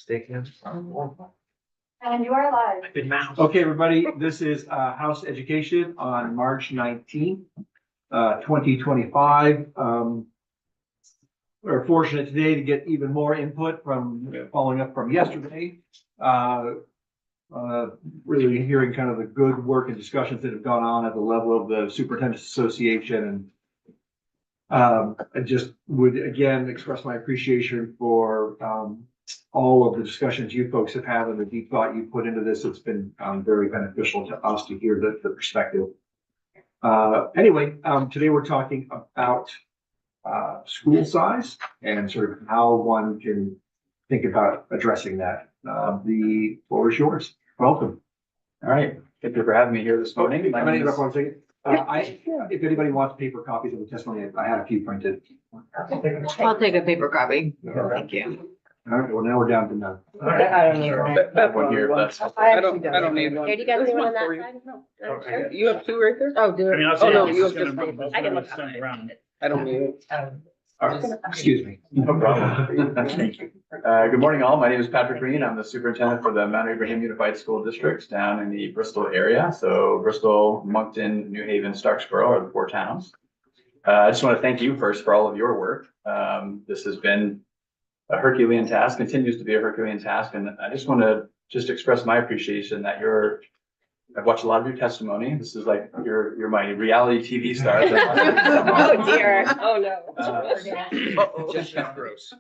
mistaken. And you are live. Good mouse. Okay, everybody, this is House Education on March 19th, 2025. We're fortunate today to get even more input from following up from yesterday. Really hearing kind of the good work and discussions that have gone on at the level of the Superintendent's Association. And I just would again express my appreciation for all of the discussions you folks have had and the deep thought you put into this. It's been very beneficial to us to hear the perspective. Anyway, today we're talking about school size and sort of how one can think about addressing that. The floor is yours. Welcome. All right, thank you for having me here this morning. I'm gonna interrupt 1 second. If anybody wants paper copies of the testimony, I had a few printed. I'll take a paper copy. Thank you. All right, well, now we're down to none. I don't need one. That one here, that's. I don't need one. Here, do you guys need one on that side? Oh, I got it. You have two right there? Oh, do I mean, it. I'll Oh, say no, this you is have just. gonna be- I can look send around. I don't need it. All right, excuse me. No problem. Thank you. Good morning, all. My name is Patrick Green. I'm the superintendent for the Mount Abraham Unified School District down in the Bristol area. So Bristol, Moncton, New Haven, Starksboro are the 4 towns. I just want to thank you first for all of your work. This has been a Herculean task, continues to be a Herculean task. And I just want to express my appreciation that I've watched a lot of your testimony. This is like you're my reality TV stars. Oh, dear. Oh, no. Gross.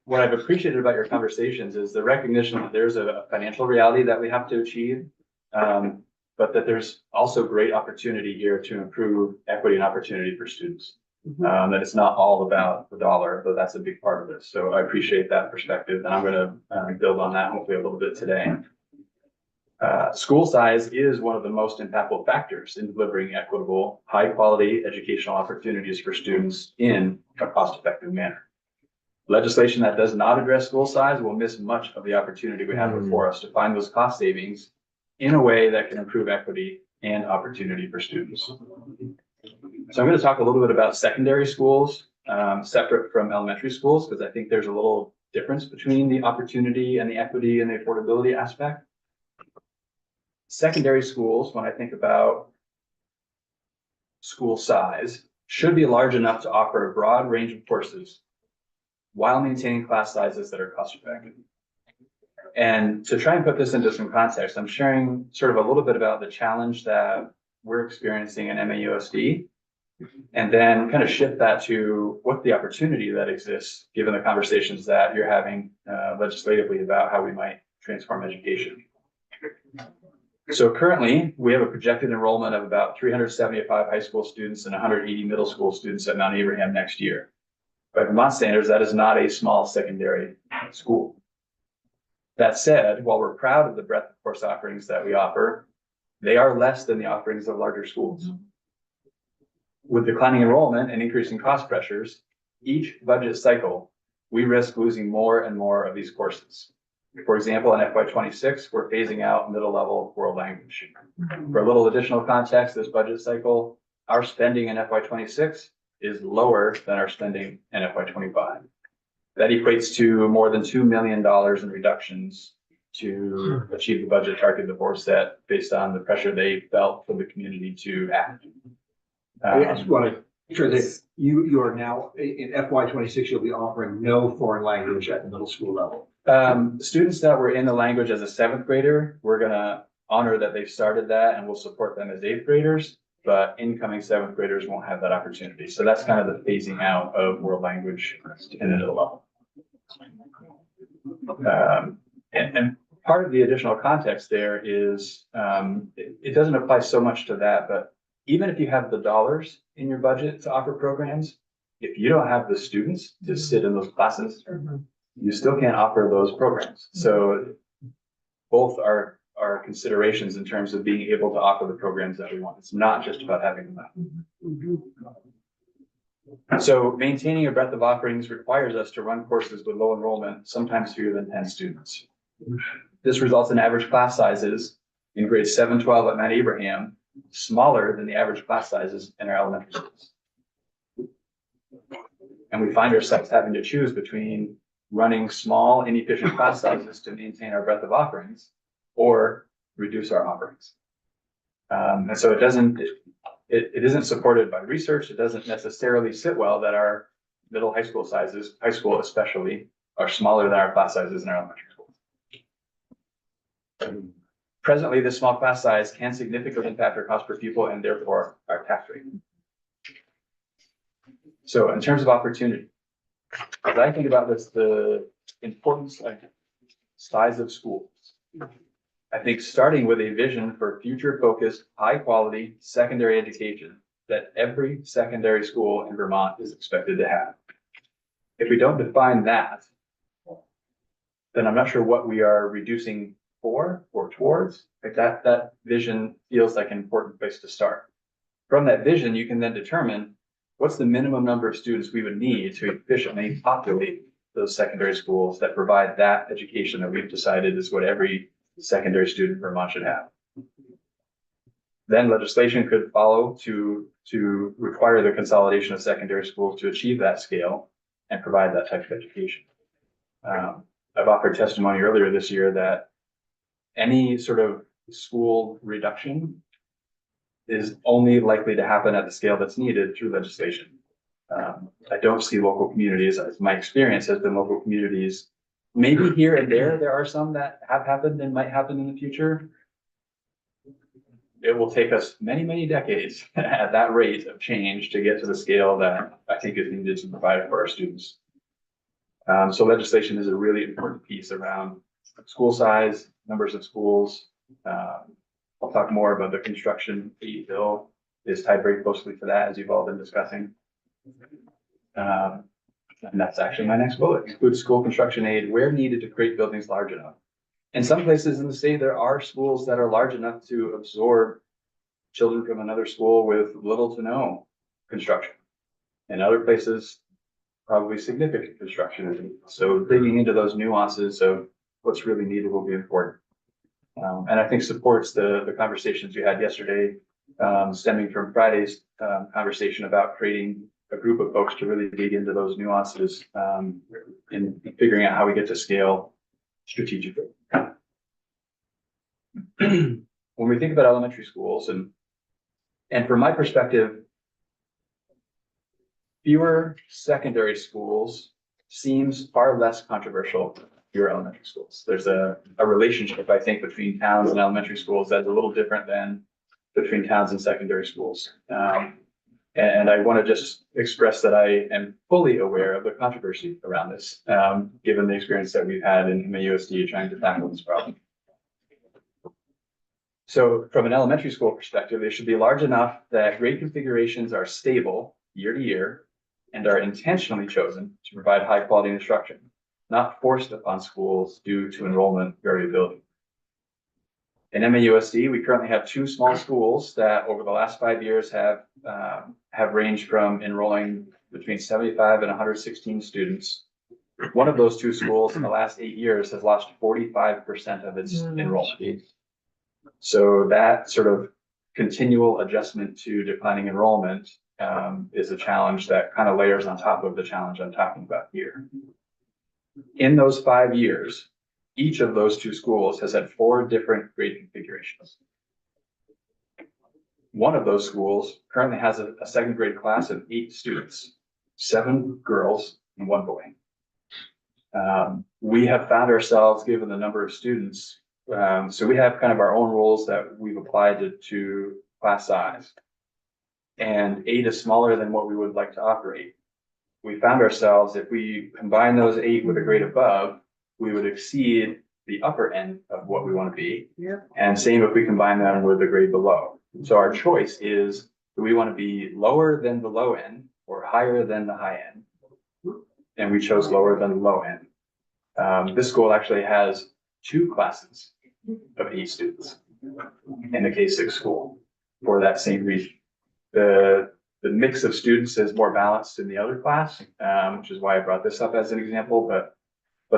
What I've appreciated about your conversations is the recognition that there's a financial reality that we have to achieve, but that there's also great opportunity here to improve equity and opportunity for students. That it's not all about the dollar, but that's a big part of this. So I appreciate that perspective, and I'm going to build on that hopefully a little bit today. School size is one of the most impactful factors in delivering equitable, high-quality educational opportunities for students in a cost-effective manner. Legislation that does not address school size will miss much of the opportunity we have before us to find those cost savings in a way that can improve equity and opportunity for students. So I'm going to talk a little bit about secondary schools, separate from elementary schools, because I think there's a little difference between the opportunity and the equity and the affordability aspect. Secondary schools, when I think about school size, should be large enough to offer a broad range of courses while maintaining class sizes that are cost effective. And to try and put this into some context, I'm sharing sort of a little bit about the challenge that we're experiencing in MAUSD, and then kind of shift that to what the opportunity that exists, given the conversations that you're having legislatively about how we might transform education. So currently, we have a projected enrollment of about 375 high school students and 180 middle school students at Mount Abraham next year. By Vermont standards, that is not a small secondary school. That said, while we're proud of the breadth of course offerings that we offer, they are less than the offerings of larger schools. With declining enrollment and increasing cost pressures, each budget cycle, we risk losing more and more of these courses. For example, in FY26, we're phasing out middle level world language. For a little additional context, this budget cycle, our spending in FY26 is lower than our spending in FY25. That equates to more than $2 million in reductions to achieve the budget target the board set based on the pressure they felt from the community to act. I just want to make sure that you are now in FY26, you'll be offering no foreign language at the middle school level. Students that were in the language as a 7th grader, we're going to honor that they've started that and we'll support them as 8th graders, but incoming 7th graders won't have that opportunity. So that's kind of the phasing out of world language in the middle level. And part of the additional context there is it doesn't apply so much to that, but even if you have the dollars in your budget to offer programs, if you don't have the students to sit in those classes, you still can't offer those programs. So both are considerations in terms of being able to offer the programs that we want. It's not just about having them. So maintaining a breadth of offerings requires us to run courses with low enrollment, sometimes fewer than 10 students. This results in average class sizes in grades 7-12 at Mount Abraham, smaller than the average class sizes in our elementary schools. And we find ourselves having to choose between running small, inefficient class sizes to maintain our breadth of offerings or reduce our offerings. And so it isn't supported by research. It doesn't necessarily sit well that our middle high school sizes, high school especially, are smaller than our class sizes in our elementary schools. Presently, this small class size can significantly impact our cost per pupil and therefore our tax rate. So in terms of opportunity, as I think about this, the importance of size of schools, I think starting with a vision for future focused, high quality secondary education that every secondary school in Vermont is expected to have. If we don't define that, then I'm not sure what we are reducing for or towards. Like that vision feels like an important place to start. From that vision, you can then determine what's the minimum number of students we would need to efficiently populate those secondary schools that provide that education that we've decided is what every secondary student in Vermont should have. Then legislation could follow to require the consolidation of secondary schools to achieve that scale and provide that type of education. I've offered testimony earlier this year that any sort of school reduction is only likely to happen at the scale that's needed through legislation. I don't see local communities, as my experience has been local communities, maybe here and there are some that have happened and might happen in the future. It will take us many, many decades at that rate of change to get to the scale that I think is needed to provide for our students. So legislation is a really important piece around school size, numbers of schools. I'll talk more about the construction fee bill is tied very closely to that, as you've all been discussing. And that's actually my next bullet: include school construction aid where needed to create buildings large enough. In some places in the state, there are schools that are large enough to absorb children from another school with little to no construction. In other places, probably significant construction. So digging into those nuances of what's really needed will be important. And I think supports the conversations we had yesterday, stemming from Friday's conversation about creating a group of folks to really dig into those nuances in figuring out how we get to scale strategically. When we think about elementary schools, and from my perspective, fewer secondary schools seems far less controversial than fewer elementary schools. There's a relationship, I think, between towns and elementary schools that's a little different than between towns and secondary schools. And I want to just express that I am fully aware of the controversy around this, given the experience that we've had in MAUSD trying to tackle this problem. So from an elementary school perspective, they should be large enough that grade configurations are stable year to year and are intentionally chosen to provide high quality instruction, not forced upon schools due to enrollment variability. In MAUSD, we currently have two small schools that over the last 5 years have ranged from enrolling between 75 and 116 students. One of those two schools in the last 8 years has lost 45% of its enrollment. So that sort of continual adjustment to declining enrollment is a challenge that kind of layers on top of the challenge I'm talking about here. In those 5 years, each of those two schools has had 4 different grade configurations. One of those schools currently has a second grade class of 8 students, 7 girls and 1 boy. We have found ourselves, given the number of students, so we have kind of our own rules that we've applied to class size. And 8 is smaller than what we would like to operate. We found ourselves, if we combine those 8 with a grade above, we would exceed the upper end of what we want to be. Yeah. And same if we combine them with the grade below. So our choice is, do we want to be lower than the low end or higher than the high end? And we chose lower than the low end. This school actually has 2 classes of 8 students in the K-6 school for that same reason. The mix of students is more balanced in the other class, which is why I brought this up as an example, but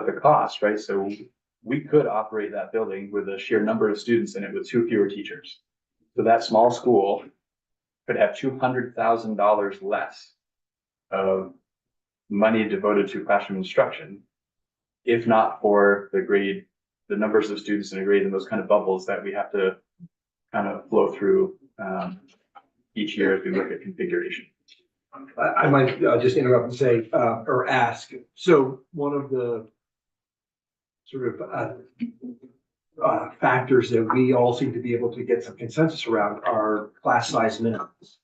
the cost, right? So we could operate that building with a sheer number of students in it with 2 fewer teachers. So that small school could have $200,000 less of money devoted to classroom instruction if not for the grade, the numbers of students in a grade and those kind of bubbles that we have to kind of flow through each year as we look at configuration. I might just interrupt and say, or ask, so one of the sort of factors that we all seem to be able to get some consensus around are class size minimums.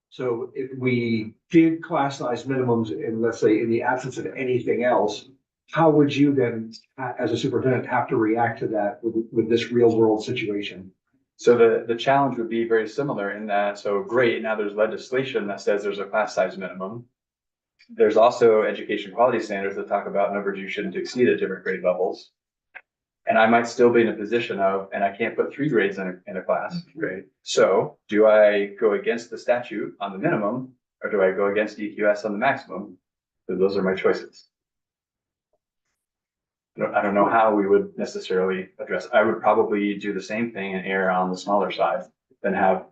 So if we did class size minimums in, let's say, in the absence of anything else, how would you then, as a superintendent, have to react to that with this real world situation? So the challenge would be very similar in that, so great, now there's legislation that says there's a class size minimum. There's also education quality standards that talk about numbers you shouldn't exceed at different grade levels. And I might still be in a position of, and I can't put 3 grades in a class, right? So do I go against the statute on the minimum, or do I go against EQS on the maximum? So those are my choices. I don't know how we would necessarily address it. I would probably do the same thing and err on the smaller side than have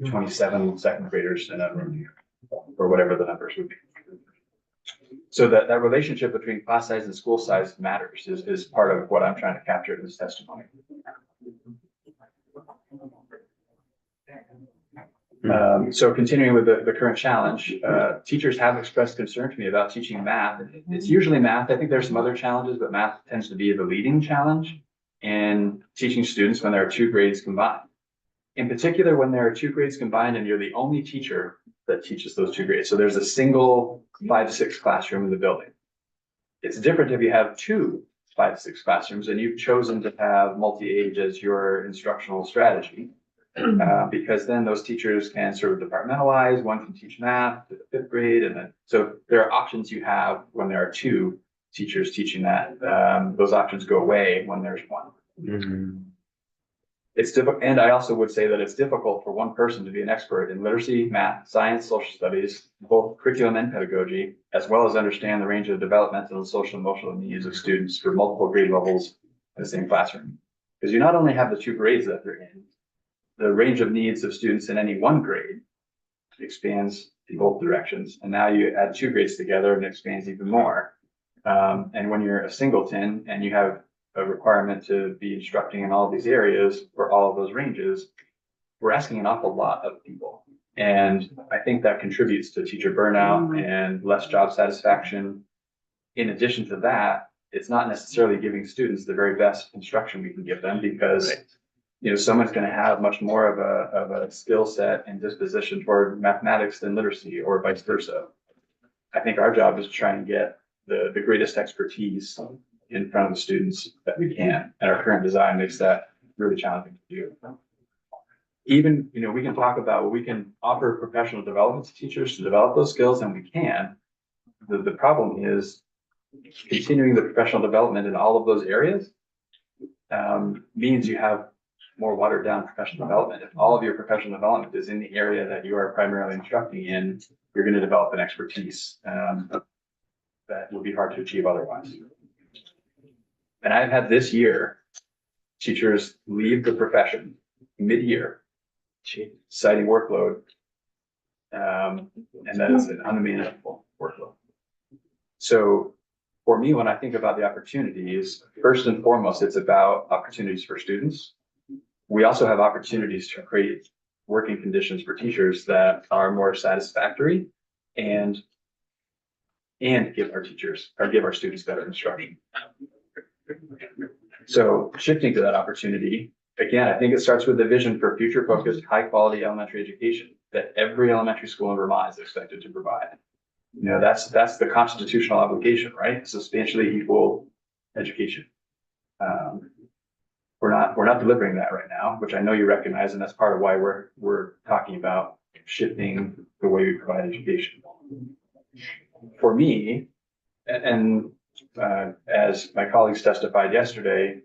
27 second graders in a room or whatever the numbers would be. So that relationship between class size and school size matters is part of what I'm trying to capture in this testimony. So continuing with the current challenge, teachers have expressed concern to me about teaching math. It's usually math. I think there's some other challenges, but math tends to be the leading challenge in teaching students when there are 2 grades combined. In particular, when there are 2 grades combined and you're the only teacher that teaches those 2 grades. So there's a single 5 to 6 classroom in the building. It's different if you have 2 5 to 6 classrooms and you've chosen to have multi-age as your instructional strategy. Because then those teachers can sort of departmentalize. One can teach math to the 5th grade, and then so there are options you have when there are 2 teachers teaching that. Those options go away when there's 1. It's difficult, and I also would say that it's difficult for one person to be an expert in literacy, math, science, social studies, both curriculum and pedagogy, as well as understand the range of developmental and social and emotional needs of students for multiple grade levels in the same classroom. Because you not only have the 2 grades that they're in, the range of needs of students in any one grade expands in both directions. And now you add 2 grades together and it expands even more. And when you're a singleton and you have a requirement to be instructing in all of these areas for all of those ranges, we're asking an awful lot of people. And I think that contributes to teacher burnout and less job satisfaction. In addition to that, it's not necessarily giving students the very best instruction we can give them because someone's going to have much more of a skill set and disposition toward mathematics than literacy or vice versa. I think our job is to try and get the greatest expertise in front of the students that we can. And our current design makes that really challenging to do. Even, we can talk about, we can offer professional development to teachers to develop those skills, and we can. The problem is continuing the professional development in all of those areas means you have more watered down professional development. If all of your professional development is in the area that you are primarily instructing in, you're going to develop an expertise that would be hard to achieve otherwise. And I've had this year, teachers leave the profession mid-year, citing workload, and that is an unmanageable workload. So for me, when I think about the opportunities, first and foremost, it's about opportunities for students. We also have opportunities to create working conditions for teachers that are more satisfactory and give our students better instruction. So shifting to that opportunity, again, I think it starts with the vision for future-focused, high-quality elementary education that every elementary school in Vermont is expected to provide. That's the constitutional obligation, right? Substantially equal education. We're not delivering that right now, which I know you recognize, and that's part of why we're talking about shifting the way we provide education. For me, and as my colleagues testified yesterday,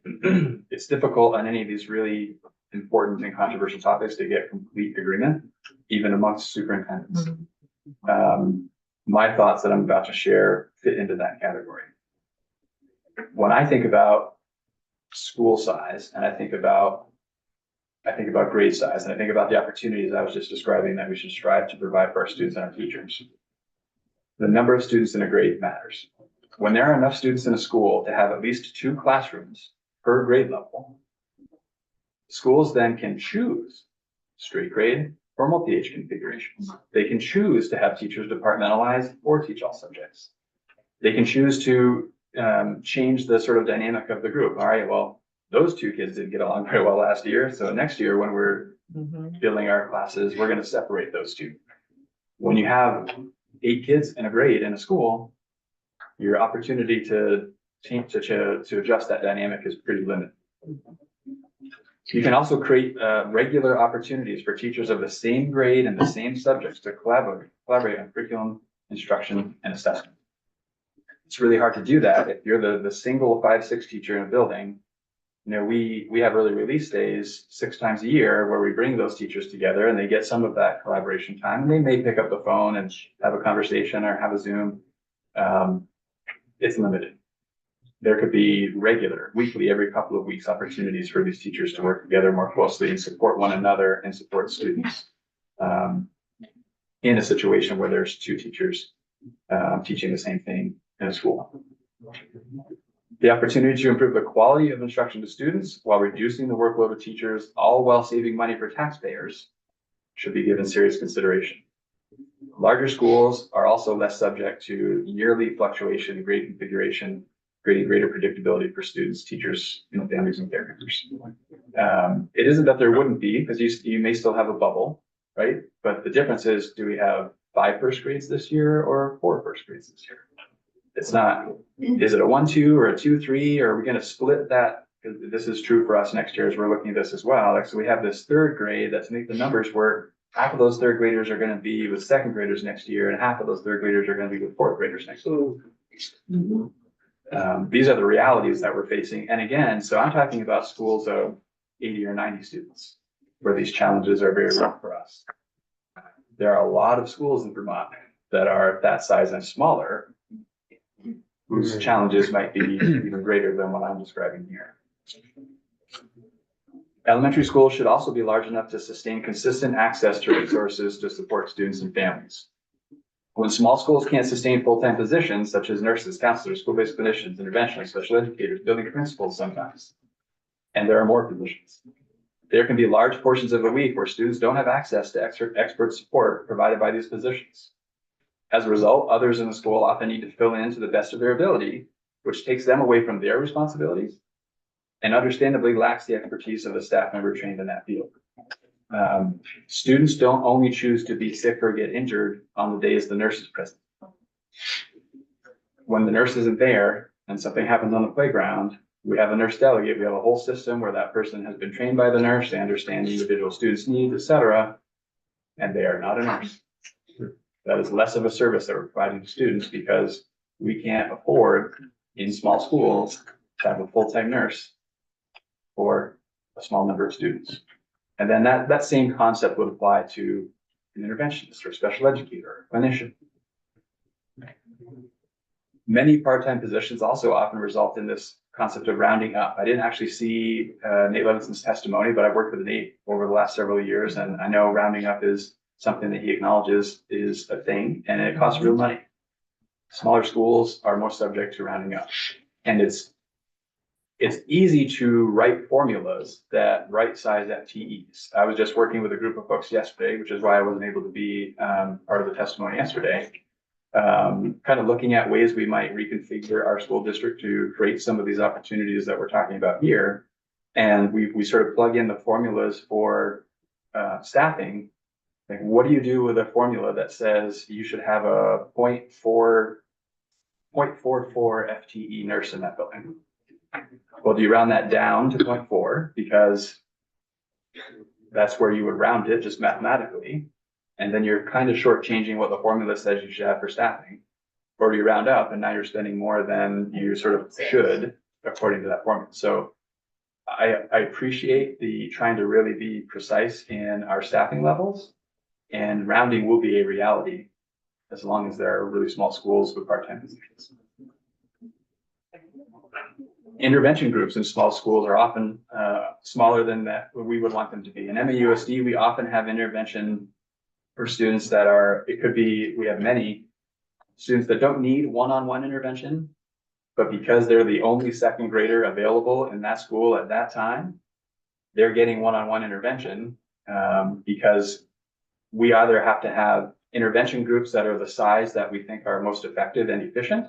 it's difficult on any of these really important and controversial topics to get complete agreement, even amongst superintendents. My thoughts that I'm about to share fit into that category. When I think about school size, and I think about grade size, and I think about the opportunities I was just describing that we should strive to provide for our students and our teachers. The number of students in a grade matters. When there are enough students in a school to have at least 2 classrooms per grade level, schools then can choose straight grade or multi-age configurations. They can choose to have teachers departmentalize or teach all subjects. They can choose to change the sort of dynamic of the group. All right, well, those 2 kids didn't get along very well last year. So next year when we're building our classes, we're going to separate those 2. When you have 8 kids in a grade in a school, your opportunity to change, to adjust that dynamic is pretty limited. You can also create regular opportunities for teachers of the same grade and the same subjects to collaborate on curriculum, instruction, and assessment. It's really hard to do that if you're the single 5-6 teacher in a building. You know, we have early release days 6 times a year where we bring those teachers together and they get some of that collaboration time. And they may pick up the phone and have a conversation or have a Zoom. It's limited. There could be regular, weekly, every couple of weeks opportunities for these teachers to work together more closely and support one another and support students in a situation where there's 2 teachers teaching the same thing in a school. The opportunity to improve the quality of instruction to students while reducing the workload of teachers, all while saving money for taxpayers, should be given serious consideration. Larger schools are also less subject to yearly fluctuation in grade configuration, creating greater predictability for students, teachers, families, and caregivers. It isn't that there wouldn't be, because you may still have a bubble, right? But the difference is, do we have 5 first grades this year or 4 first grades this year? It's not, is it a 1-2 or a 2-3, or are we going to split that? Because this is true for us next year as we're looking at this as well. Like, so we have this 3rd grade that, to make the numbers work, half of those 3rd graders are going to be with 2nd graders next year, and half of those 3rd graders are going to be with 4th graders next year. These are the realities that we're facing. And again, so I'm talking about schools of 80 or 90 students where these challenges are very real for us. There are a lot of schools in Vermont that are that size and smaller, whose challenges might be even greater than what I'm describing here. Elementary schools should also be large enough to sustain consistent access to resources to support students and families. When small schools can't sustain full-time positions, such as nurses, counselors, school-based clinicians, interventionists, special educators, building principals sometimes, and there are more positions, there can be large portions of the week where students don't have access to expert support provided by these positions. As a result, others in the school often need to fill in to the best of their ability, which takes them away from their responsibilities and understandably lacks the expertise of a staff member trained in that field. Students don't only choose to be sick or get injured on the days the nurse is present. When the nurse isn't there and something happens on the playground, we have a nurse delegate. We have a whole system where that person has been trained by the nurse. They understand the individual student's needs, etc., and they are not a nurse. That is less of a service that we're providing to students because we can't afford in small schools to have a full-time nurse for a small number of students. And then that same concept would apply to an interventionist or special educator or clinician. Many part-time positions also often result in this concept of rounding up. I didn't actually see Nate Levinson's testimony, but I've worked with Nate over the last several years, and I know rounding up is something that he acknowledges is a thing, and it costs real money. Smaller schools are more subject to rounding up, and it's easy to write formulas that right-size FTEs. I was just working with a group of folks yesterday, which is why I wasn't able to be part of the testimony yesterday, kind of looking at ways we might reconfigure our school district to create some of these opportunities that we're talking about here. And we sort of plug in the formulas for staffing. Like, what do you do with a formula that says you should have a 0.44 FTE nurse in that building? Well, do you round that down to 0.4 because that's where you would round it just mathematically, and then you're kind of shortchanging what the formula says you should have for staffing? Or do you round up and now you're spending more than you sort of should according to that formula? So I appreciate the trying to really be precise in our staffing levels, and rounding will be a reality as long as there are really small schools with part-time positions. Intervention groups in small schools are often smaller than that we would want them to be. In MAUSD, we often have intervention for students that are, it could be, we have many students that don't need one-on-one intervention, But because they're the only second grader available in that school at that time, they're getting one-on-one intervention, because we either have to have intervention groups that are the size that we think are most effective and efficient,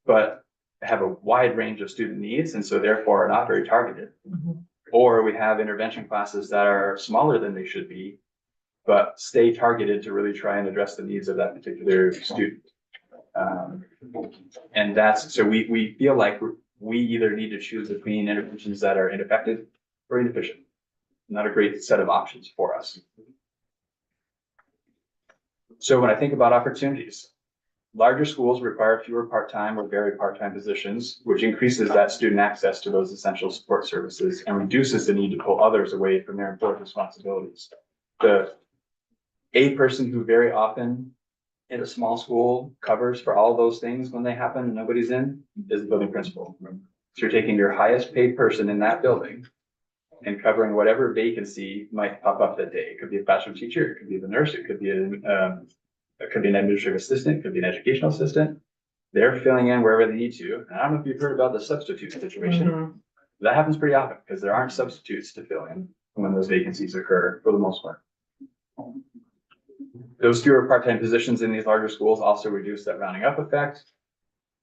but have a wide range of student needs and so therefore are not very targeted. Or we have intervention classes that are smaller than they should be, but stay targeted to really try and address the needs of that particular student. And that's, so we feel like we either need to choose between interventions that are ineffective or inefficient. Not a great set of options for us. So when I think about opportunities, larger schools require fewer part-time or very part-time positions, which increases that student access to those essential support services and reduces the need to pull others away from their important responsibilities. A person who very often in a small school covers for all those things when they happen and nobody's in is the building principal. So you're taking your highest paid person in that building and covering whatever vacancy might pop up that day. It could be a classroom teacher, it could be the nurse, it could be an administrative assistant, it could be an educational assistant. They're filling in wherever they need to. And I don't know if you've heard about the substitute situation. That happens pretty often because there aren't substitutes to fill in when those vacancies occur for the most part. Those fewer part-time positions in these larger schools also reduce that rounding up effect,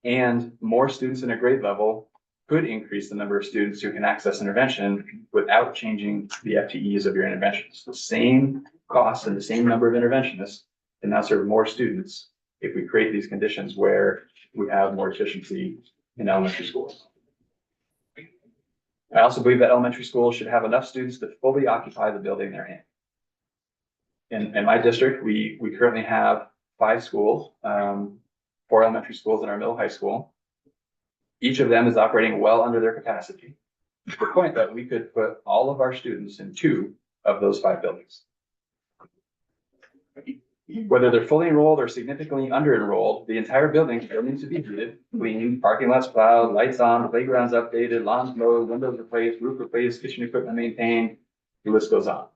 and more students in a grade level could increase the number of students who can access intervention without changing the FTEs of your interventions. The same cost and the same number of interventionists can now serve more students if we create these conditions where we have more efficiency in elementary schools. I also believe that elementary schools should have enough students to fully occupy the building they're in. In my district, we currently have 5 schools, 4 elementary schools in our middle high school. Each of them is operating well under their capacity, to the point that we could put all of our students in 2 of those 5 buildings. Whether they're fully enrolled or significantly under-enrolled, the entire building still needs to be heated, cleaned, parking lots plowed, lights on, playgrounds updated, lawns mowed, windows replaced, roof replaced, kitchen equipment maintained, the list goes on.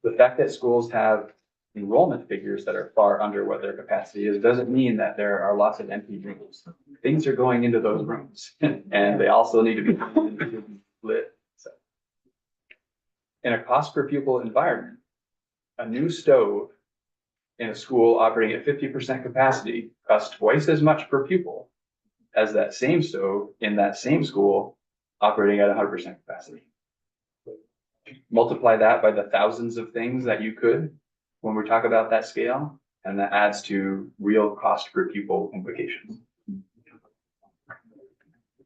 The fact that schools have enrollment figures that are far under what their capacity is doesn't mean that there are lots of empty rooms. Things are going into those rooms and they also need to be lit. So, in a cost per pupil environment, a new stove in a school operating at 50% capacity costs twice as much per pupil as that same stove in that same school operating at 100% capacity. Multiply that by the thousands of things that you could when we talk about that scale, and that adds to real cost per pupil implications.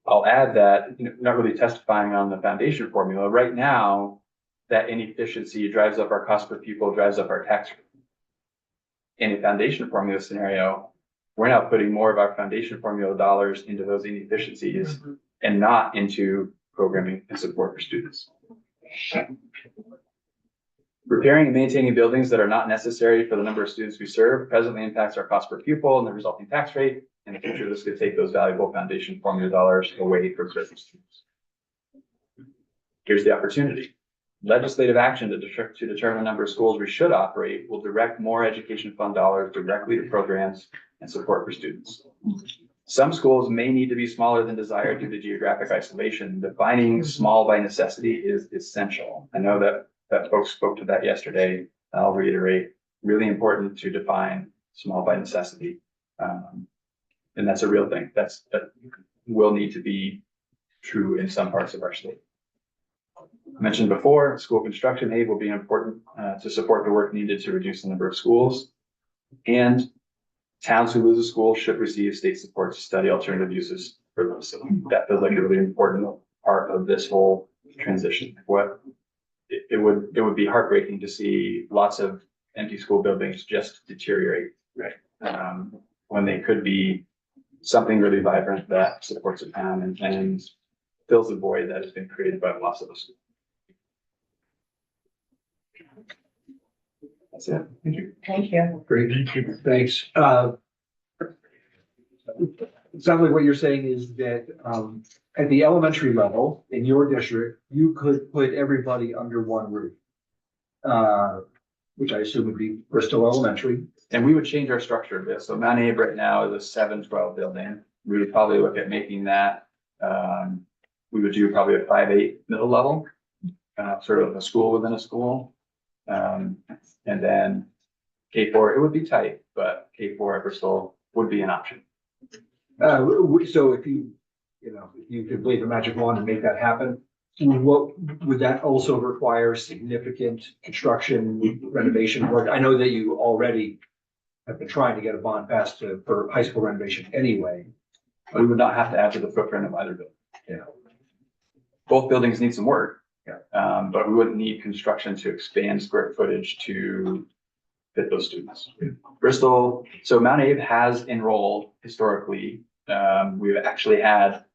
I'll add that, not really testifying on the foundation formula, right now, that inefficiency drives up our cost per pupil, drives up our tax rate. In a foundation formula scenario, we're now putting more of our foundation formula dollars into those inefficiencies and not into programming and support for students. Repairing and maintaining buildings that are not necessary for the number of students we serve presently impacts our cost per pupil and the resulting tax rate. In the future, this could take those valuable foundation formula dollars away from certain students. Here's the opportunity. Legislative action to determine the number of schools we should operate will direct more education fund dollars directly to programs and support for students. Some schools may need to be smaller than desired due to geographic isolation. Defining small by necessity is essential. I know that folks spoke to that yesterday. I'll reiterate, really important to define small by necessity. And that's a real thing. That will need to be true in some parts of our state. I mentioned before, school construction aid will be important to support the work needed to reduce the number of schools. And towns who lose a school should receive state support to study alternative uses for them. So that feels like a really important part of this whole transition. It would be heartbreaking to see lots of empty school buildings just deteriorate, right? When they could be something really vibrant that supports a town and fills the void that has been created by the loss of a school. That's it. Thank you. Thank you. Great, thank you. Thanks. It sounds like what you're saying is that at the elementary level in your district, you could put everybody under one roof, which I assume would be Bristol Elementary. And we would change our structure a bit. So Mount Abe right now is a 7-12 building. We would probably look at making that, we would do probably a 5-8 middle level, sort of a school within a school. And then K4, it would be tight, but K4 at Bristol would be an option. So if you could wave a magic wand and make that happen, what would that also require significant construction renovation work? I know that you already have been trying to get a bond passed for high school renovation anyway. We would not have to add to the footprint of either building. Yeah. Both buildings need some work. Yeah. But we wouldn't need construction to expand square footage to fit those students. Bristol, so Mount Abe has enrolled historically. We've actually had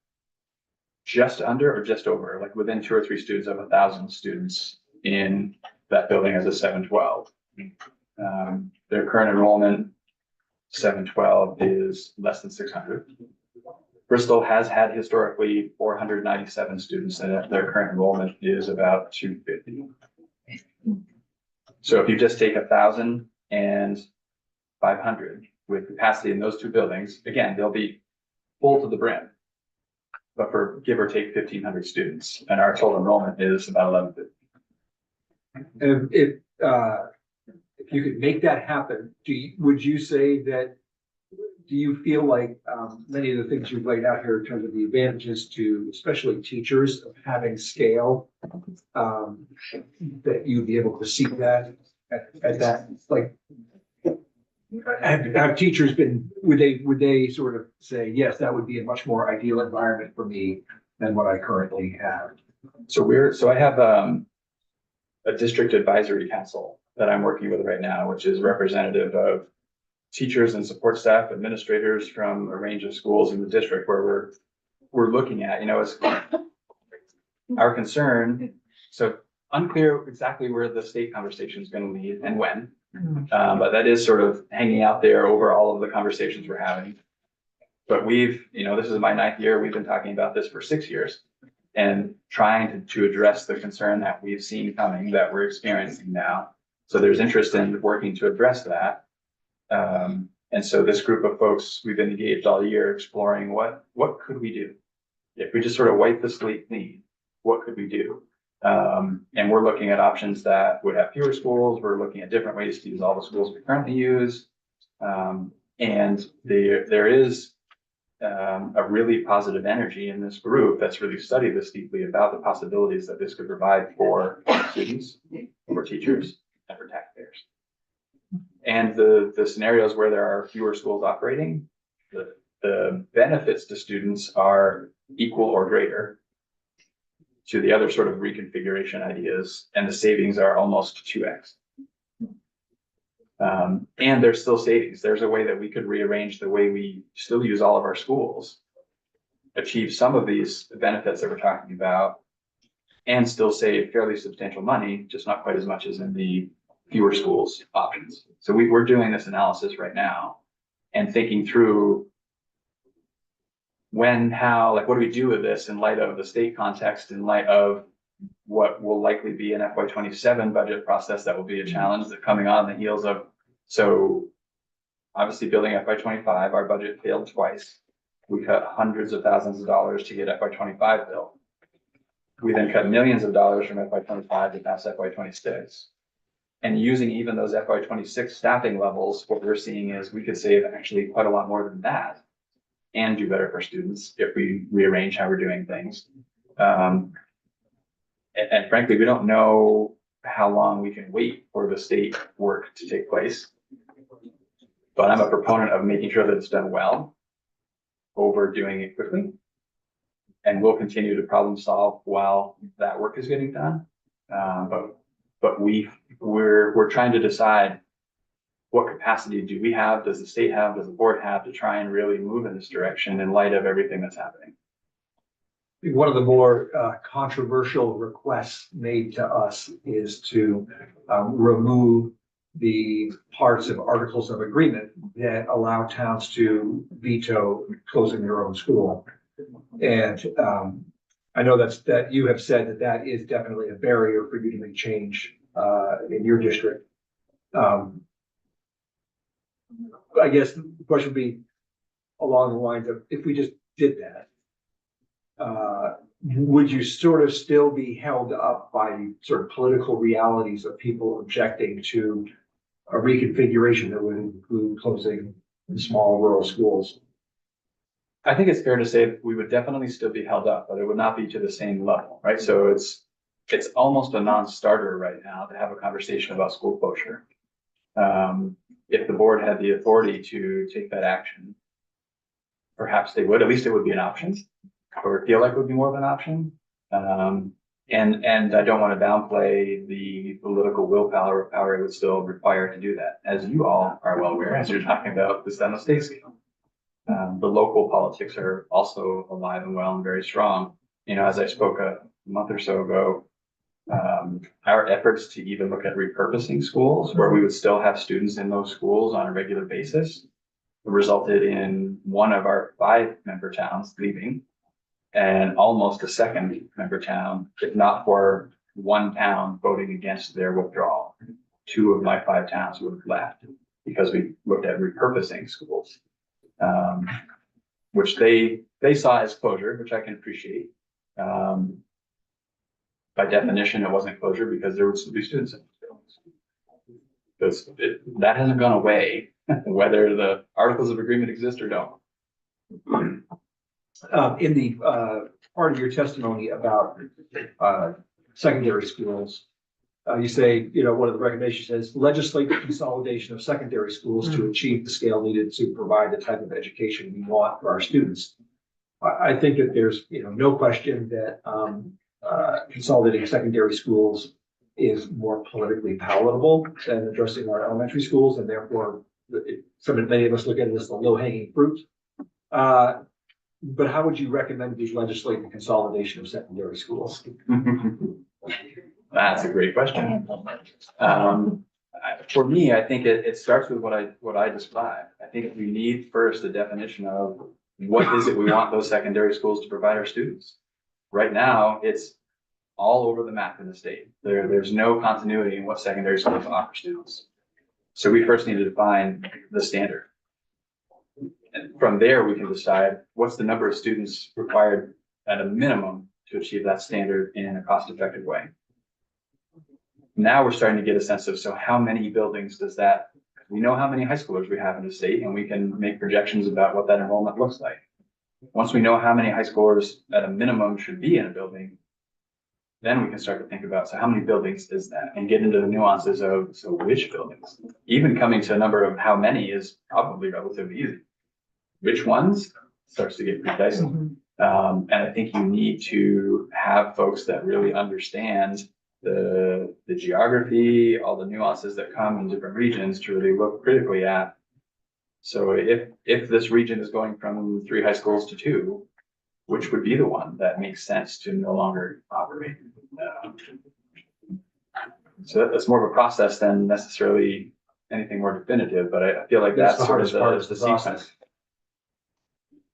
just under or just over, like within 2 or 3 students of 1,000 students in that building as a 7-12. Their current enrollment, 7-12, is less than 600. Bristol has had historically 497 students in it. Their current enrollment is about 250. So if you just take 1,000 and 500 with capacity in those 2 buildings, again, they'll be full to the brim, but for give or take 1,500 students, and our total enrollment is about 1,150. And if you could make that happen, would you say that, do you feel like many of the things you've laid out here in terms of the advantages to especially teachers of having scale, that you'd be able to see that at that, like, have teachers been, would they sort of say, yes, that would be a much more ideal environment for me than what I currently have? So I have a district advisory council that I'm working with right now, which is representative of teachers and support staff, administrators from a range of schools in the district, where we're looking at, it's our concern. So unclear exactly where the state conversation is going to lead and when, but that is sort of hanging out there over all of the conversations we're having. But this is my 9th year. We've been talking about this for 6 years and trying to address the concern that we've seen coming, that we're experiencing now. So there's interest in working to address that. And so this group of folks, we've been engaged all year exploring what could we do? If we just sort of wipe the slate clean, what could we do? And we're looking at options that would have fewer schools. We're looking at different ways to use all the schools we currently use. And there is a really positive energy in this group that's really studied this deeply about the possibilities that this could provide for students, for teachers, and for taxpayers. And the scenarios where there are fewer schools operating, the benefits to students are equal or greater to the other sort of reconfiguration ideas, and the savings are almost 2x. And there's still savings. There's a way that we could rearrange the way we still use all of our schools, achieve some of these benefits that we're talking about, and still save fairly substantial money, just not quite as much as in the fewer schools options. So we're doing this analysis right now and thinking through when, how, like, what do we do with this in light of the state context, in light of what will likely be an FY27 budget process that will be a challenge that coming on the heels of. So obviously building FY25, our budget failed twice. We cut hundreds of thousands of dollars to get FY25 built. We then cut millions of dollars from FY25 to pass FY26. And using even those FY26 staffing levels, what we're seeing is we could save actually quite a lot more than that and do better for students if we rearrange how we're doing things. And frankly, we don't know how long we can wait for the state work to take place. But I'm a proponent of making sure that it's done well over doing it quickly. And we'll continue to problem solve while that work is getting done. But we're trying to decide what capacity do we have, does the state have, does the board have, to try and really move in this direction in light of everything that's happening. One of the more controversial requests made to us is to remove the parts of articles of agreement that allow towns to veto closing their own school. And I know that you have said that is definitely a barrier for you to make change in your district. I guess the question would be along the lines of, if we just did that, would you sort of still be held up by sort of political realities of people objecting to a reconfiguration that would include closing small rural schools? I think it's fair to say we would definitely still be held up, but it would not be to the same level, right? So it's almost a non-starter right now to have a conversation about school closure. If the board had the authority to take that action, perhaps they would, at least it would be an option, or feel like it would be more of an option. And I don't want to downplay the political willpower or power it would still require to do that. As you all are well aware, as you're talking about this on the state scale. The local politics are also alive and well and very strong. You know, as I spoke a month or so ago, our efforts to even look at repurposing schools where we would still have students in those schools on a regular basis resulted in one of our 5 member towns leaving and almost a second member town, if not for one town voting against their withdrawal. 2 of my 5 towns would have left because we looked at repurposing schools. Which they saw as closure, which I can appreciate. By definition, it wasn't closure because there would still be students in those buildings. That hasn't gone away, whether the articles of agreement exist or don't. In the part of your testimony about secondary schools, you say, you know, one of the recommendations says legislate the consolidation of secondary schools to achieve the scale needed to provide the type of education we want for our students. I think that there's, you know, no question that consolidating secondary schools is more politically palatable than addressing our elementary schools, and therefore many of us look at it as the low-hanging fruit. But how would you recommend we legislate the consolidation of secondary schools? That's a great question. For me, I think it starts with what I described. I think we need first a definition of what is it we want those secondary schools to provide our students. Right now, it's all over the map in the state. There's no continuity in what secondary schools offer students. So we first need to define the standard. And from there, we can decide what's the number of students required at a minimum to achieve that standard in a cost-effective way. Now we're starting to get a sense of, so how many buildings does that, we know how many high schoolers we have in the state, and we can make projections about what that enrollment looks like. Once we know how many high schoolers at a minimum should be in a building, then we can start to think about, so how many buildings is that? And get into the nuances of, so which buildings? Even coming to a number of how many is probably relatively easy. Which ones starts to get pretty dicey. And I think you need to have folks that really understand the geography, all the nuances that come in different regions to really look critically at. So if this region is going from 3 high schools to 2, which would be the one that makes sense to no longer operate? So that's more of a process than necessarily anything more definitive, but I feel like that's the sort of hardest part of the the process. sequence.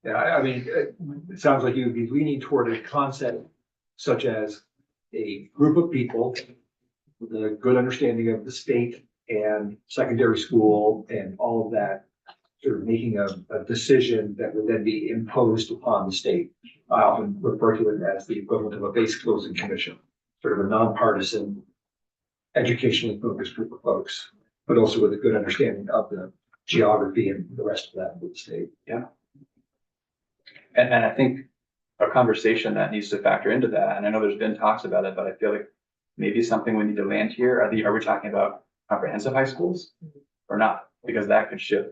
Yeah, I mean, it sounds like you would be leaning toward a concept such as a group of people with a good understanding of the state and secondary school and all of that, sort of making a decision that would then be imposed upon the state. I often refer to it as the equivalent of a base closing commission, sort of a nonpartisan, educationally focused group of folks, but also with a good understanding of the geography and the rest of that with the state. Yeah. And I think a conversation that needs to factor into that, and I know there's been talks about it, but I feel like maybe something we need to land here. Are we talking about comprehensive high schools or not? Because that could shift.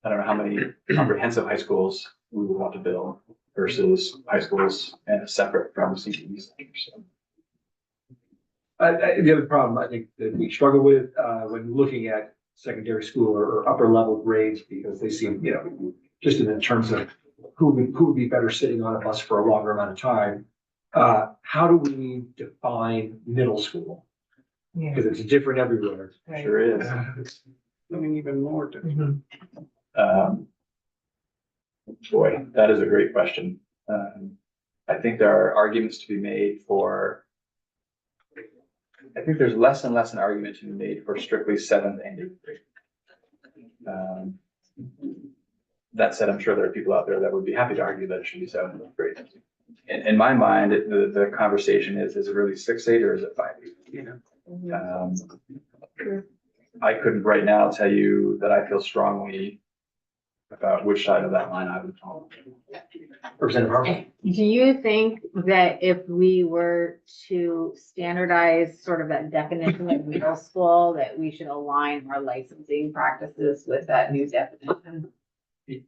I don't know how many comprehensive high schools we would want to build versus high schools separate from CTE centers. So. The other problem I think that we struggle with when looking at secondary school or upper level grades, because they seem, you know, just in terms of who would be better sitting on a bus for a longer amount of time. How do we define middle school? Because it's different everywhere. Sure is. It's becoming even more different. Boy, that is a great question. I think there are arguments to be made for, I think there's less and less an argument to be made for strictly 7th and 8th grade. That said, I'm sure there are people out there that would be happy to argue that it should be 7th grade. In my mind, the conversation is it really 6-8 or is it 5-8? I couldn't right now tell you that I feel strongly about which side of that line I would fall. Representative Harper? Do you think that if we were to standardize sort of that definition of middle school, that we should align our licensing practices with that new definition? We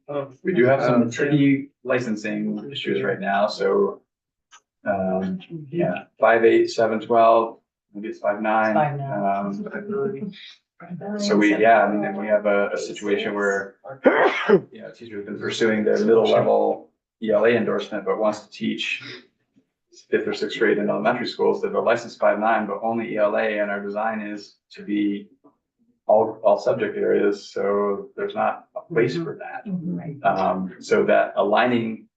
do have some tricky licensing issues right now, so, yeah, 5-8, 7-12, maybe it's 5-9. So we have a situation where, a teacher has been pursuing their middle level ELA endorsement, but wants to teach 5th or 6th grade in elementary schools that are licensed 5-9, but only ELA, and our design is to be all subject areas, so there's not a place for that. So that aligning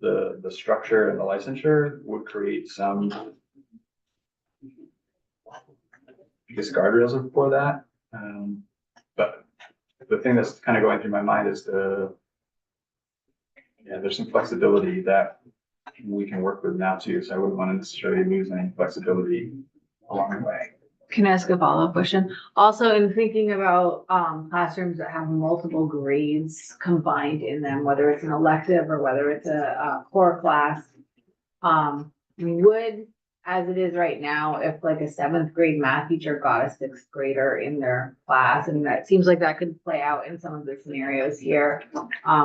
the structure and the licensure would create some, I guess, guardrails for that. But the thing that's kind of going through my mind is there's some flexibility that we can work with now too. So I wouldn't want to necessarily lose any flexibility along the way. Can I ask a follow-up question? Also, in thinking about classrooms that have multiple grades combined in them, whether it's an elective or whether it's a core class, would, as it is right now, if like a 7th grade math teacher got a 6th grader in their class, and that seems like that could play out in some of the scenarios here,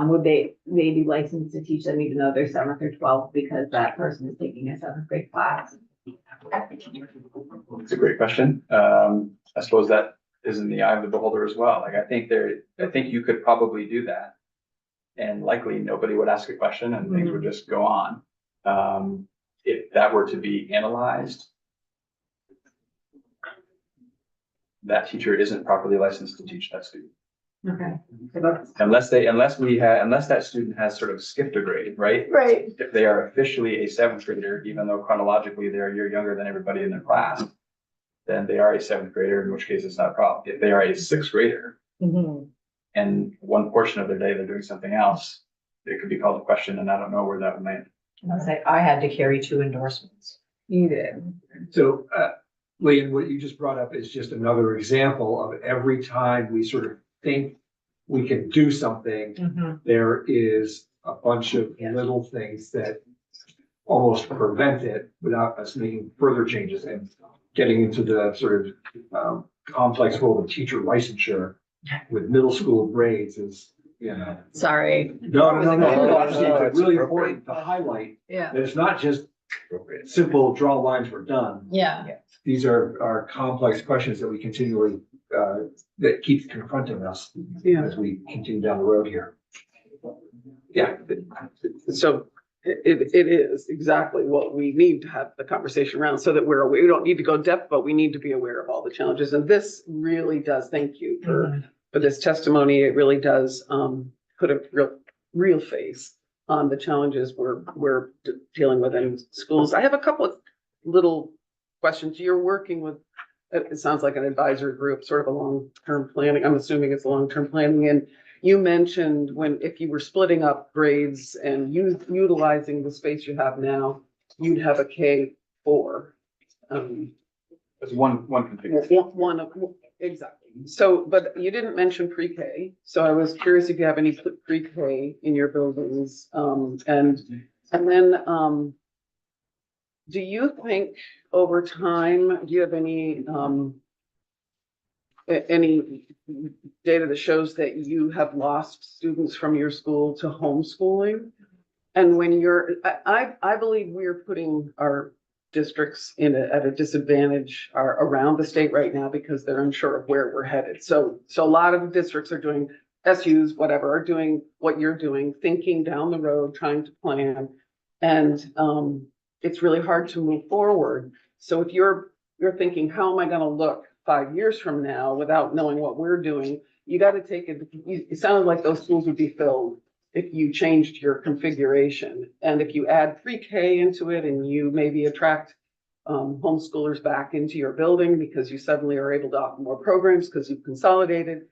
would they be licensed to teach them even though they're 7th or 12th because that person is taking a 7th grade class? It's a great question. I suppose that is in the eye of the beholder as well. Like I think you could probably do that, and likely nobody would ask a question and things would just go on. If that were to be analyzed, that teacher isn't properly licensed to teach that student. Okay. Unless that student has sort of skipped a grade, right? Right. If they are officially a 7th grader, even though chronologically they're a year younger than everybody in their class, then they are a 7th grader, in which case it's not a problem. If they are a 6th grader and one portion of their day they're doing something else, it could be called a question, and I don't know where that would land. I had to carry 2 endorsements. You did. So, Lee, what you just brought up is just another example of every time we sort of think we can do something, there is a bunch of little things that almost prevent it without us making further changes and getting into the sort of complex role of teacher licensure with middle school grades is, Sorry. No. No, It's really important to highlight Yeah. that it's not just simple draw lines, we're done. Yeah. These are complex questions that we continually, that keep confronting us as we continue down the road here. Yeah. So it is exactly what we need to have the conversation around so that we don't need to go depth, but we need to be aware of all the challenges. And this really does, thank you for this testimony. It really does put a real face on the challenges we're dealing with in schools. I have a couple of little questions. You're working with, it sounds like an advisory group, sort of a long-term planning. I'm assuming it's a long-term planning. And you mentioned if you were splitting up grades and utilizing the space you have now, you'd have a K4. It's one configuration. Exactly. So, but you didn't mention pre-K. So I was curious if you have any pre-K in your buildings. And then, do you think over time, do you have any data that shows that you have lost students from your school to homeschooling? And when I believe we're putting our districts at a disadvantage around the state right now because they're unsure of where we're headed. So a lot of districts are doing SUs, whatever, are doing what you're doing, thinking down the road, trying to plan. And it's really hard to move forward. So if you're thinking, how am I going to look 5 years from now without knowing what we're doing, you got to take it. It sounded like those schools would be filled if you changed your configuration. And if you add pre-K into it and you maybe attract homeschoolers back into your building because you suddenly are able to offer more programs because you've consolidated,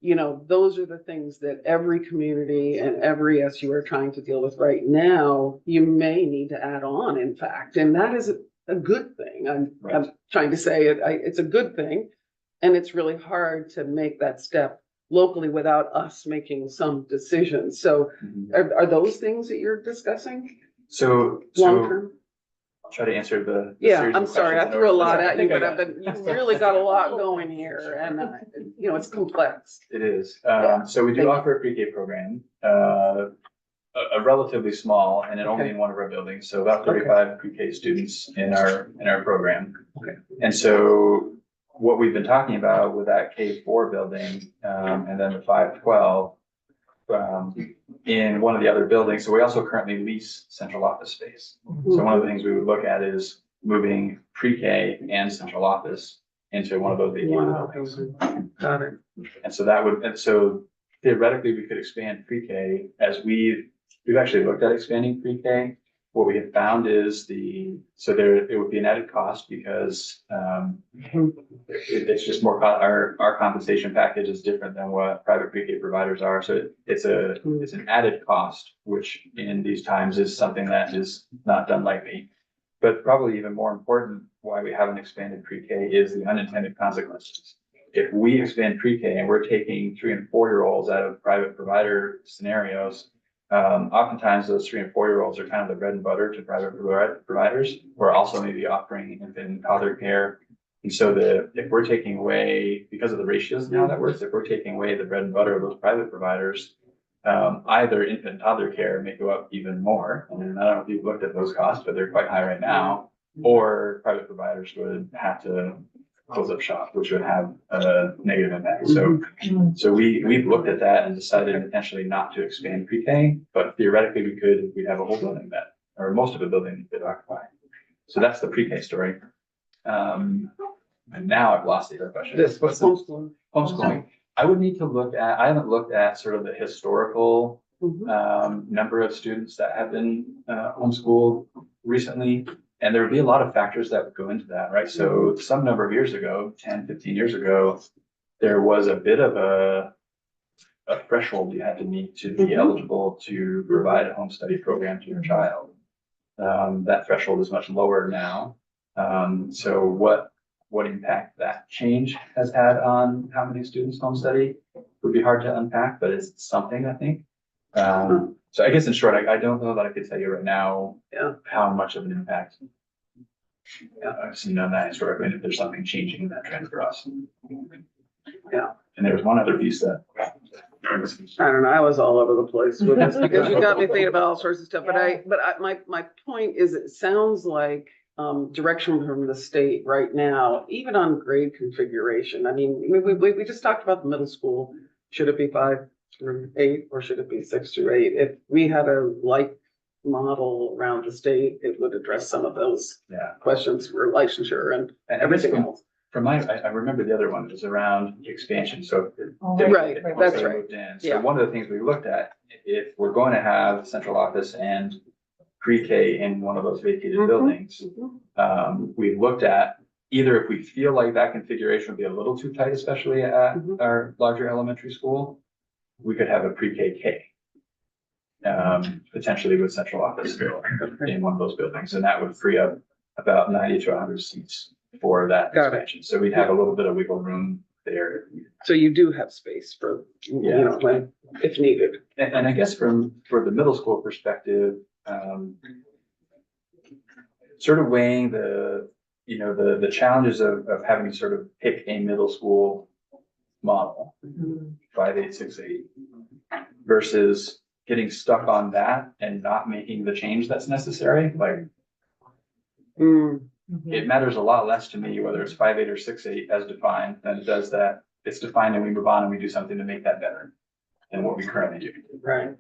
those are the things that every community and every SU are trying to deal with right now. You may need to add on, in fact, and that is a good thing. I'm trying to say it's a good thing. And it's really hard to make that step locally without us making some decisions. So are those things that you're discussing So, long so term? I'll try to answer the. Yeah, series I'm of sorry, questions I threw a in lot order. at you, I but think I got you've really got a lot going here and, it's complex. It is. Yeah. So we do Thank you. offer a pre-K program, a relatively small and then only Okay. in one of our buildings. So about Okay. 35 pre-K students in our program. Okay. And so what we've been talking about with that K4 building, and then the 512, in one of the other buildings. So we also currently lease central office space. So one of the things we would look at is moving pre-K and central office into one of those vacated Wow. buildings. Got it. And so and so theoretically, we could expand pre-K as we've actually looked at expanding pre-K. What we have found is it would be an added cost because, it's just more, our compensation package is different than what private pre-K providers are. So it's an added cost, which in these times is something that is not done lightly. But probably even more important, why we haven't expanded pre-K is the unintended consequences. If we expand pre-K and we're taking 3 and 4-year-olds out of private provider scenarios, oftentimes those 3 and 4-year-olds are kind of the bread and butter to private providers. We're also maybe offering infant and toddler care. And so if we're taking away, because of the ratios now that works, if we're taking away the bread and butter of those private providers, either infant and toddler care may go up even more. And I don't know if you've looked at those costs, but they're quite high right now. Or private providers would have to close up shop, which would have a negative impact. So we've looked at that and decided intentionally not to expand pre-K, but theoretically we'd have a whole building or most of a building that occupy. So that's the pre-K story. And now I've lost the other question. This was Homeschooling. I haven't looked at sort of the historical number of students that have been homeschooled recently. And there would be a lot of factors that would go into that, right? So some number of years ago, 10, 15 years ago, there was a bit of a threshold you had to meet to be eligible to provide a home study program to your child. That threshold is much lower now. So what impact that change has had on how many students home study would be hard to unpack, but it's something, I think. So I guess in short, I don't know that I could tell you right now how much of an impact I've seen on that historically, and if there's something changing in that trend for us. Yeah. And there's one other piece that. I don't know, I was all over the place with this because you got me thinking about all sorts of stuff, my point is, it sounds like direction from the state right now, even on grade configuration. I mean, we just talked about the middle school. Should it be 5 through 8 or should it be 6 through 8? If we had a like model around the state, it would address some of those questions for licensure and everything else. I remember the other one was around expansion. So Right, that's right. moved in. So one of the things we looked at, if we're going to have central office and pre-K in one of those vacated buildings, we looked at either if we feel like that configuration would be a little too tight, especially at our larger elementary school, we could have a pre-K, potentially with central office in one of those buildings, and that would free up about 90 to 100 seats for that expansion. So we'd have a little bit of wiggle room there. So you do have space for, when, if needed. And I guess for the middle school perspective, sort of weighing the challenges of having to sort of pick a middle school model, 5868, versus getting stuck on that and not making the change that's necessary. Like, it matters a lot less to me whether it's 5.8 or 6.8 as defined than it does that it's defined and we move on and we do something to make that better than what we currently do. Right.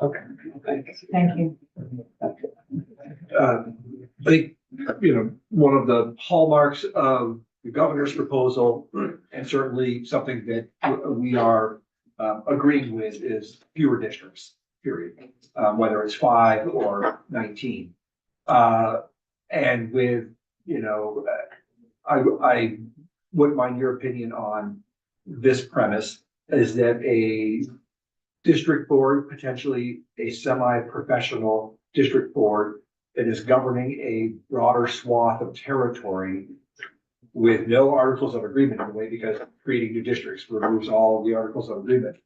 Okay. Thanks. Thank you. I think, one of the hallmarks of the governor's proposal, and certainly something that we are agreeing with, is fewer districts, period, whether it's 5 or 19. And with, I wouldn't mind your opinion on this premise is that a district board, potentially a semi-professional district board that is governing a broader swath of territory with no articles of agreement in a way, because creating new districts removes all the articles of agreement,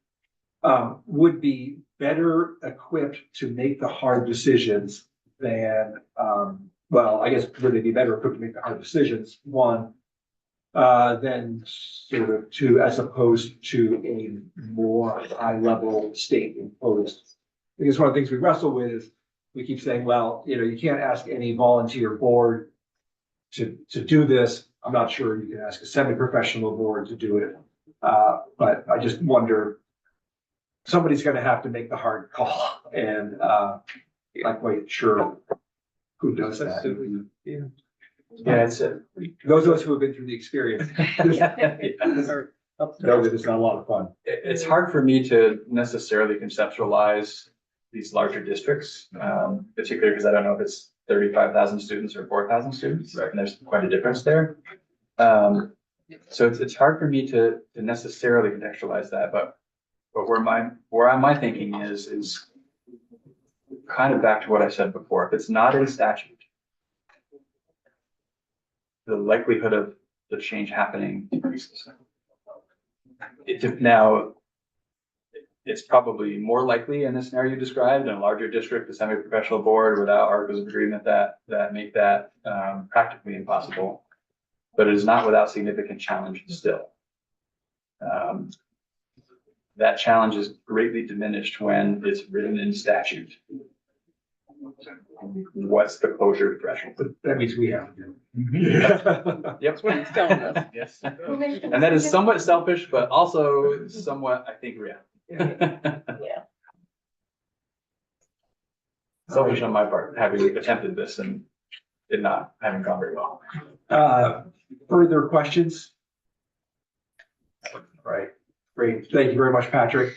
would be better equipped to make the hard decisions than, well, I guess would they be better equipped to make the hard decisions, one, than sort of two, as opposed to a more high-level state imposed. Because one of the things we wrestle with is we keep saying, well, you can't ask any volunteer board to do this. I'm not sure you can ask a semi-professional board to do it. But I just wonder, somebody's gonna have to make the hard call, and I'm not quite sure who does that. Yeah, it's Those of us who have been through the experience know that it's not a lot of fun. It's hard for me to necessarily conceptualize these larger districts, particularly because I don't know if it's 35,000 students or 4,000 students, and there's quite a difference there. So it's hard for me to necessarily contextualize that, but where my thinking is kind of back to what I said before. If it's not in statute, the likelihood of the change happening increases. Now, it's probably more likely in the scenario you described in a larger district, a semi-professional board without articles of agreement that make that practically impossible. But it is not without significant challenge still. That challenge is greatly diminished when it's written in statute. What's the closure threshold? But that means we have to do Yep. That's what he's telling us. Yes. And that is somewhat selfish, but also somewhat, I think, real. Yeah. Selfish on my part, having attempted this and it not having gone very well. Further questions? All right, great. Thank you very much, Patrick.